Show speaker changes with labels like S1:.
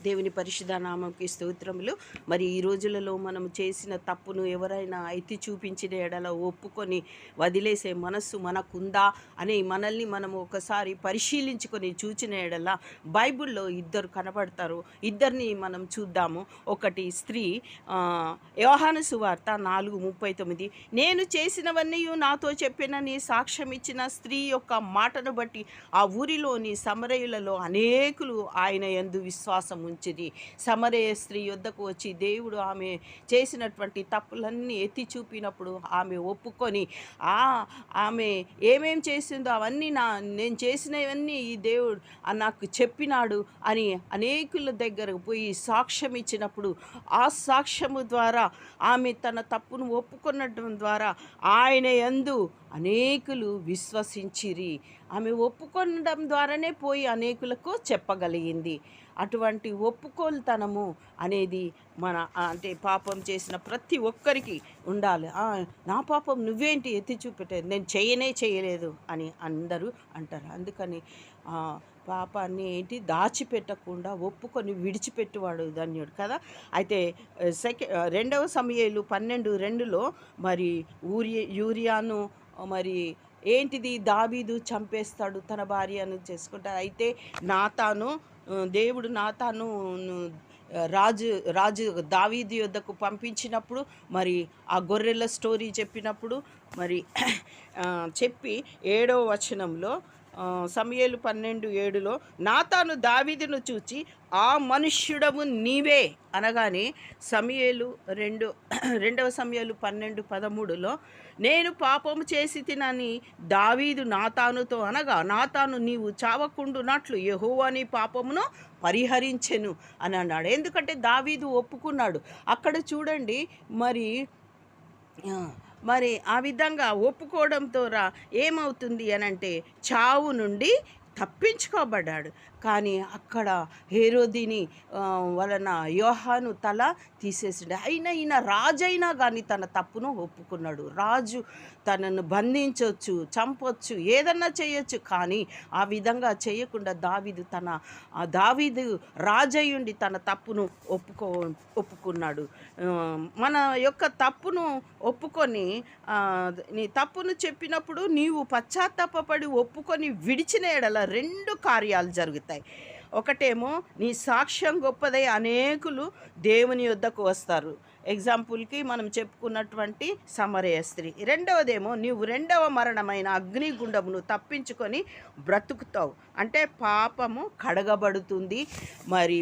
S1: దేవుని పరిశుద్ధ నామంకి స్తోత్రములు. మరి ఈ రోజులలో మనం చేసిన తప్పును ఎవరైనా ఎత్తి చూపించిన ఎడల ఒప్పుకొని వదిలేసే మనస్సు మనకుందా అని మనల్ని మనం ఒకసారి పరిశీలించుకొని చూచిన ఎడల బైబిల్లో ఇద్దరు కనబడతారు. ఇద్దరిని మనం చూద్దాము. ఒకటి స్త్రీ, యోహాను సువార్త 4:39, నేను చేసినవన్నీ నాతో చెప్పినని సాక్ష్యం ఇచ్చిన స్త్రీ యొక్క మాటను బట్టి ఆ ఊరిలోని సమరయులలో అనేకులు ఆయన యందు విశ్వాసం ఉంచిరి. సమరయ స్త్రీ యొద్దకు వచ్చి దేవుడు ఆమె చేసినటువంటి తప్పులన్నీ ఎత్తి చూపినప్పుడు ఆమె ఒప్పుకొని ఆమె ఏమేం చేసిందో అవన్నీ నేను చేసినవన్నీ ఈ దేవుడు నాకు చెప్పినాడు అని అనేకుల దగ్గరకు పోయి సాక్ష్యం ఇచ్చినప్పుడు ఆ సాక్ష్యము ద్వారా ఆమె తన తప్పును ఒప్పుకొనడం ద్వారా ఆయన యందు అనేకులు విశ్వసించిరి. ఆమె ఒప్పుకొనడం ద్వారానే పోయి అనేకులకు చెప్పగలిగింది. అటువంటి ఒప్పుకోలుతనము అనేది మన అంటే పాపం చేసిన ప్రతి ఒక్కరికి ఉండాలి. నా పాపం నువ్వేంటి ఎత్తి చూపెట్టేది, నేను చేయలేదు అని అందరూ అంటారు. అందుకని పాపాన్ని ఏంటి దాచిపెట్టకుండా ఒప్పుకొని విడిచిపెట్టువాడు ధన్యుడు కదా. అయితే 2 సమూయేలు 12:2లో మరి యూరియాను మరి ఏంటిది, దావీదు చంపేస్తాడు, తన భార్యను చేసుకుంటాడు. అయితే దేవుడు నాతాను రాజు దావీదు యొద్దకు పంపించినప్పుడు మరి ఆ గొర్రెల స్టోరీ చెప్పినప్పుడు మరి చెప్పి 7వ వచనంలో సమూయేలు 12:7లో నాతాను దావీదును చూచి ఆ మనుష్యుడము నీవే అనగానే 2వ సమూయేలు 12:13లో నేను పాపము చేసి తినని దావీదు నాతానుతో అనగా నాతాను నీవు చావకుండునట్లు యెహోవా నీ పాపమును పరిహరించెను అని అన్నాడు. ఎందుకంటే దావీదు ఒప్పుకున్నాడు. అక్కడ చూడండి మరి ఆ విధంగా ఒప్పుకోవడంతో ఏమవుతుంది అనంటే చావు నుండి తప్పించుకోబడ్డాడు. కానీ అక్కడ హేరోదిని వలన యోహాను తల తీసేసిండు. ఈయన రాజైనా కానీ తన తప్పును ఒప్పుకున్నాడు. రాజు తనను బంధించవచ్చు, చంపొచ్చు, ఏదన్నా చేయొచ్చు. కానీ ఆ విధంగా చేయకుండా దావీదు రాజయ్యుండి తన తప్పును ఒప్పుకున్నాడు. మన యొక్క తప్పును ఒప్పుకొని నీ తప్పును చెప్పినప్పుడు నీవు పశ్చాత్తాపపడి ఒప్పుకొని విడిచిన ఎడల 2 కార్యాలు జరుగుతాయి. ఒకటేమో నీ సాక్ష్యం గొప్పదై అనేకులు దేవుని యొద్దకు వస్తారు. ఎగ్జాంపుల్కి మనం చెప్పుకున్నటువంటి సమరయ స్త్రీ. రెండవదేమో నీవు 2వ మరణమైన అగ్నిగుండమును తప్పించుకొని బ్రతుకుతావు. అంటే పాపము కడగబడుతుంది. మరి